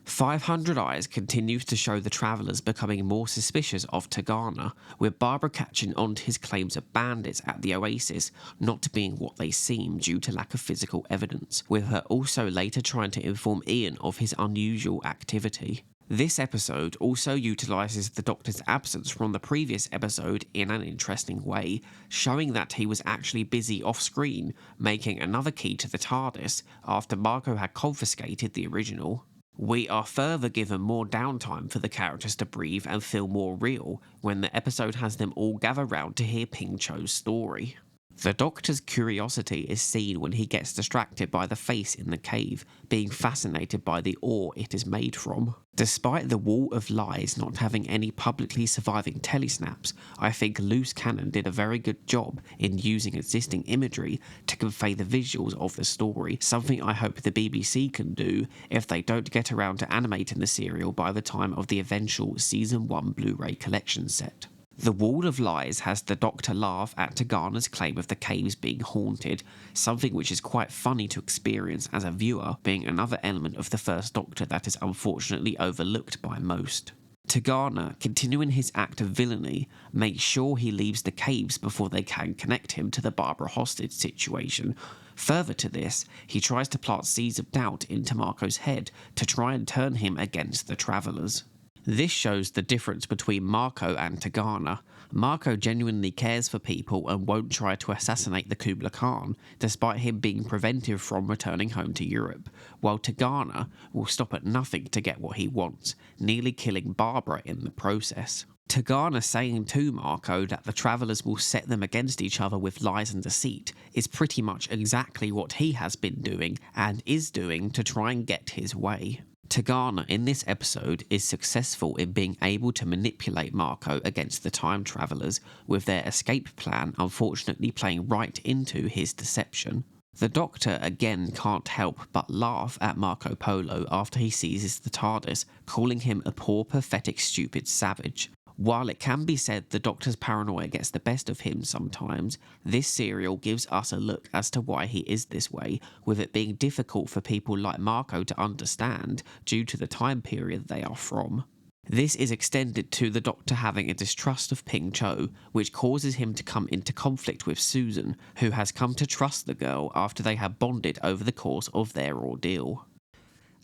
A: 500 Eyes continues to show the travellers becoming more suspicious of Tegana, with Barbara catching on to his claims of bandits at the Oasis not being what they seem due to lack of physical evidence, with her also later trying to inform Ian of his unusual activity. This episode also utilises the Doctor's absence from the previous episode in an interesting way, showing that he was actually busy off-screen, making another key to the TARDIS after Marco had confiscated the original. We are further given more downtime for the characters to breathe and feel more real when the episode has them all gather round to hear Ping Cho's story. The Doctor's curiosity is seen when he gets distracted by the face in the cave, being fascinated by the ore it is made from. Despite the Wall of Lies not having any publicly surviving telesnaps, I think Loose Cannon did a very good job in using existing imagery to convey the visuals of the story, something I hope the BBC can do if they don't get around to animating the serial by the time of the eventual Season 1 Blu-ray collection set. The Wall of Lies has the Doctor laugh at Tegana's claim of the caves being haunted, something which is quite funny to experience as a viewer, being another element of the First Doctor that is unfortunately overlooked by most. Tegana, continuing his act of villainy, makes sure he leaves the caves before they can connect him to the Barbara hostage situation. Further to this, he tries to plant seeds of doubt into Marco's head to try and turn him against the travellers. This shows the difference between Marco and Tegana. Marco genuinely cares for people and won't try to assassinate the Kublai Khan, despite him being prevented from returning home to Europe, while Tegana will stop at nothing to get what he wants, nearly killing Barbara in the process. Tegana saying to Marco that the travellers will set them against each other with lies and deceit is pretty much exactly what he has been doing and is doing to try and get his way. Tegana in this episode is successful in being able to manipulate Marco against the time travellers, with their escape plan unfortunately playing right into his deception. The Doctor again can't help but laugh at Marco Polo after he seizes the TARDIS, calling him a poor, pathetic, stupid savage. While it can be said the Doctor's paranoia gets the best of him sometimes, this serial gives us a look as to why he is this way, with it being difficult for people like Marco to understand due to the time period they are from. This is extended to the Doctor having a distrust of Ping Cho, which causes him to come into conflict with Susan, who has come to trust the girl after they have bonded over the course of their ordeal.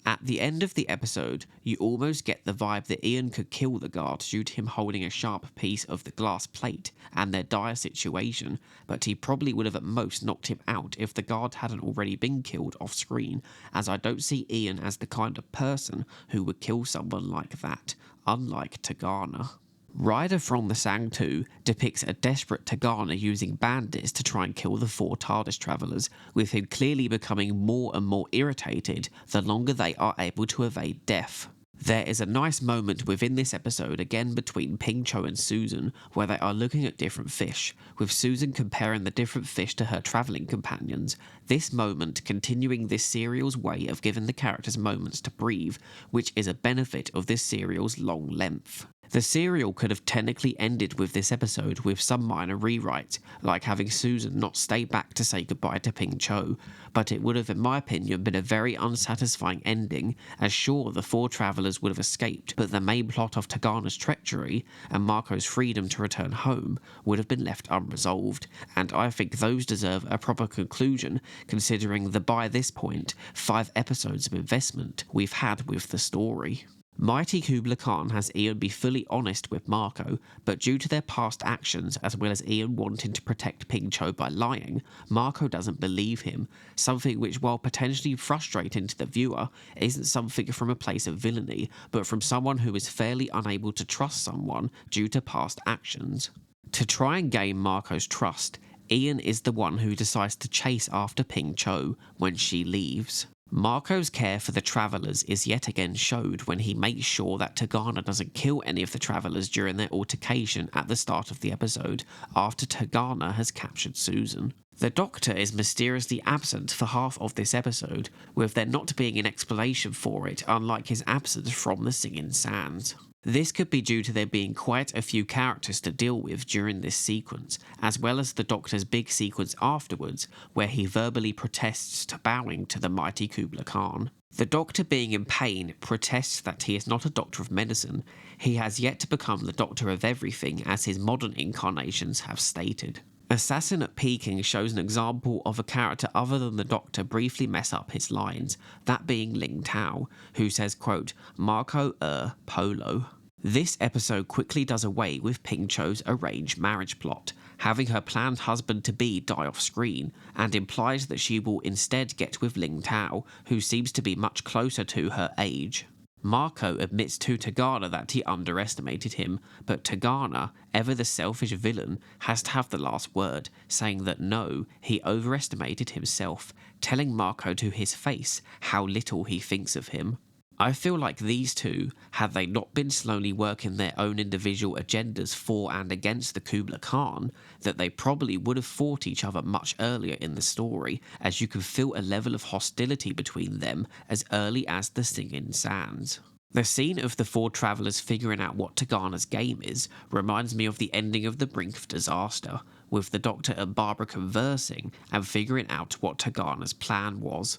A: At the end of the episode, you almost get the vibe that Ian could kill the guard due to him holding a sharp piece of the glass plate and their dire situation, but he probably would have at most knocked him out if the guard hadn't already been killed off screen, as I don't see Ian as the kind of person who would kill someone like that, unlike Tegana. Rider from the Sang 2 depicts a desperate Tagana using bandits to try and kill the 4 TARDIS travellers, with him clearly becoming more and more irritated the longer they are able to evade death. There is a nice moment within this episode again between Ping Cho and Susan where they are looking at different fish, with Susan comparing the different fish to her travelling companions. This moment continuing this serial's way of giving the characters moments to breathe, which is a benefit of this serial's long length. The serial could have technically ended with this episode with some minor rewrite, like having Susan not stay back to say goodbye to Ping Cho, but it would have, in my opinion, been a very unsatisfying ending, as sure the 4 travellers would have escaped, but the main plot of Tagana's treachery and Marco's freedom to return home would have been left unresolved, and I think those deserve a proper conclusion considering the, by this point, 5 episodes of investment we've had with the story. Mighty Kublai Khan has Ian be fully honest with Marco, but due to their past actions as well as Ian wanting to protect Ping Cho by lying, Marco doesn't believe him, something which, while potentially frustrating to the viewer, isn't something from a place of villainy, but from someone who is fairly unable to trust someone due to past actions. To try and gain Marco's trust, Ian is the one who decides to chase after Ping Cho when she leaves. Marco's care for the travellers is yet again showed when he makes sure that Tagana doesn't kill any of the travellers during their altercation at the start of the episode, after Tagana has captured Susan. The Doctor is mysteriously absent for half of this episode, with there not being an explanation for it, unlike his absence from the Singing Sands. This could be due to there being quite a few characters to deal with during this sequence, as well as the Doctor's big sequence afterwards, where he verbally protests to bowing to the mighty Kublai Khan. The Doctor, being in pain, protests that he is not a doctor of medicine. He has yet to become the doctor of everything, as his modern incarnations have stated. Assassin at Peking shows an example of a character other than the Doctor briefly mess up his lines, that being Ling Tao, who says, quote, Marco Polo. This episode quickly does away with Ping Cho's arranged marriage plot, having her planned husband-to-be die off screen, and implies that she will instead get with Ling Tao, who seems to be much closer to her age. Marco admits to Tagana that he underestimated him, but Tagana, ever the selfish villain, has to have the last word, saying that no, he overestimated himself, telling Marco to his face how little he thinks of him. I feel like these two, had they not been slowly working their own individual agendas for and against the Kublai Khan, that they probably would have fought each other much earlier in the story, as you can feel a level of hostility between them as early as the Singing Sands. The scene of the 4 travellers figuring out what Tagana's game is reminds me of the ending of The Brink of Disaster, with the Doctor and Barbara conversing and figuring out what Tagana's plan was.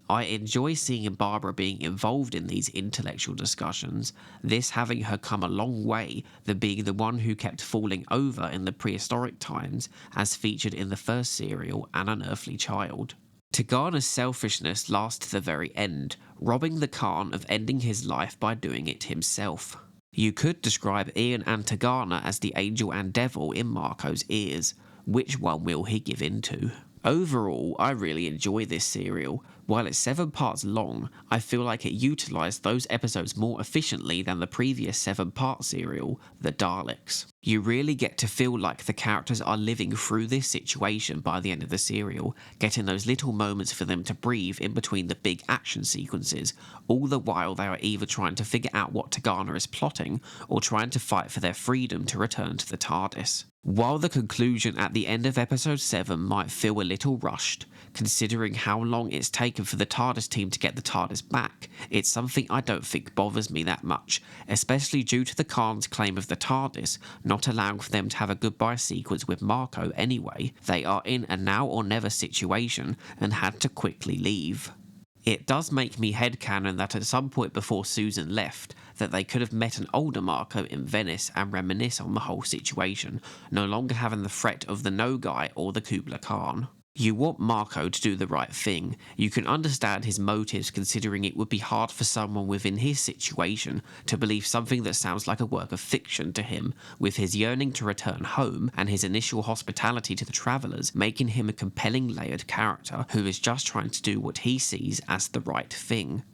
A: I enjoy seeing Barbara being involved in these intellectual discussions, this having her come a long way than being the one who kept falling over in the prehistoric times, as featured in the first serial, An Unearthly Child. Tagana's selfishness lasts to the very end, robbing the Khan of ending his life by doing it himself. You could describe Ian and Tagana as the angel and devil in Marco's ears. Which one will he give in to? Overall, I really enjoy this serial. While it's 7 parts long, I feel like it utilised those episodes more efficiently than the previous 7-part serial, The Daleks. You really get to feel like the characters are living through this situation by the end of the serial, getting those little moments for them to breathe in between the big action sequences, all the while they are either trying to figure out what Tagana is plotting, or trying to fight for their freedom to return to the TARDIS. While the conclusion at the end of episode 7 might feel a little rushed, considering how long it's taken for the TARDIS team to get the TARDIS back, it's something I don't think bothers me that much, especially due to the Khan's claim of the TARDIS not allowing for them to have a goodbye sequence with Marco anyway. They are in a now or never situation and had to quickly leave. It does make me headcanon that at some point before Susan left, that they could have met an older Marco in Venice and reminisce on the whole situation, no longer having the threat of the No Guy or the Kublai Khan. You want Marco to do the right thing. You can understand his motives, considering it would be hard for someone within his situation to believe something that sounds like a work of fiction to him, with his yearning to return home and his initial hospitality to the travellers making him a compelling layered character who is just trying to do what he sees as the right thing.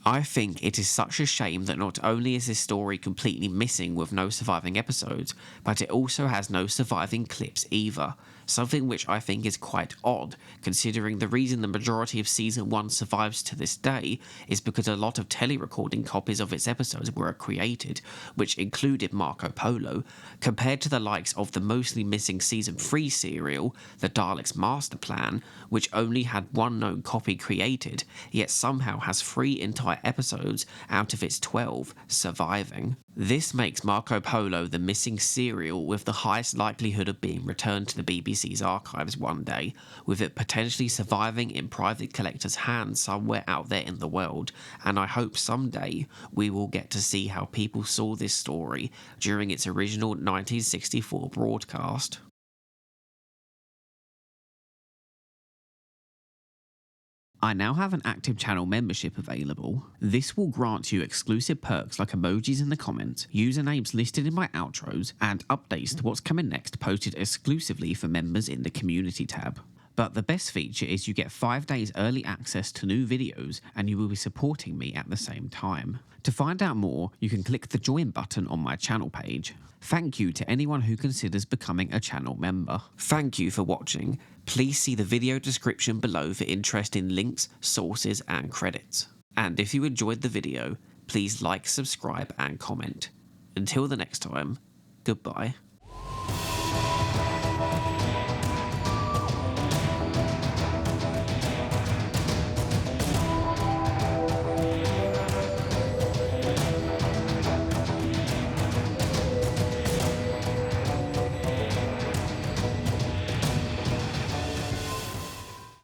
A: I think it is such a shame that not only is this story completely missing with no surviving episodes, but it also has no surviving clips either. Something which I think is quite odd, considering the reason the majority of Season 1 survives to this day is because a lot of telerecording copies of its episodes were created, which included Marco Polo, compared to the likes of the mostly missing Season 3 serial, The Daleks' Master Plan, which only had one known copy created, yet somehow has 3 entire episodes out of its 12 surviving. This makes Marco Polo the missing serial with the highest likelihood of being returned to the BBC's archives one day, with it potentially surviving in private collectors' hands somewhere out there in the world, and I hope someday we will get to see how people saw this story during its original 1964 broadcast. I now have an active channel membership available. This will grant you exclusive perks like emojis in the comments, usernames listed in my outros, and updates to what's coming next posted exclusively for members in the community tab. But the best feature is you get 5 days early access to new videos and you will be supporting me at the same time. To find out more, you can click the join button on my channel page. Thank you to anyone who considers becoming a channel member. Thank you for watching. Please see the video description below for interesting links, sources and credits. And if you enjoyed the video, please like, subscribe and comment. Until the next time, goodbye.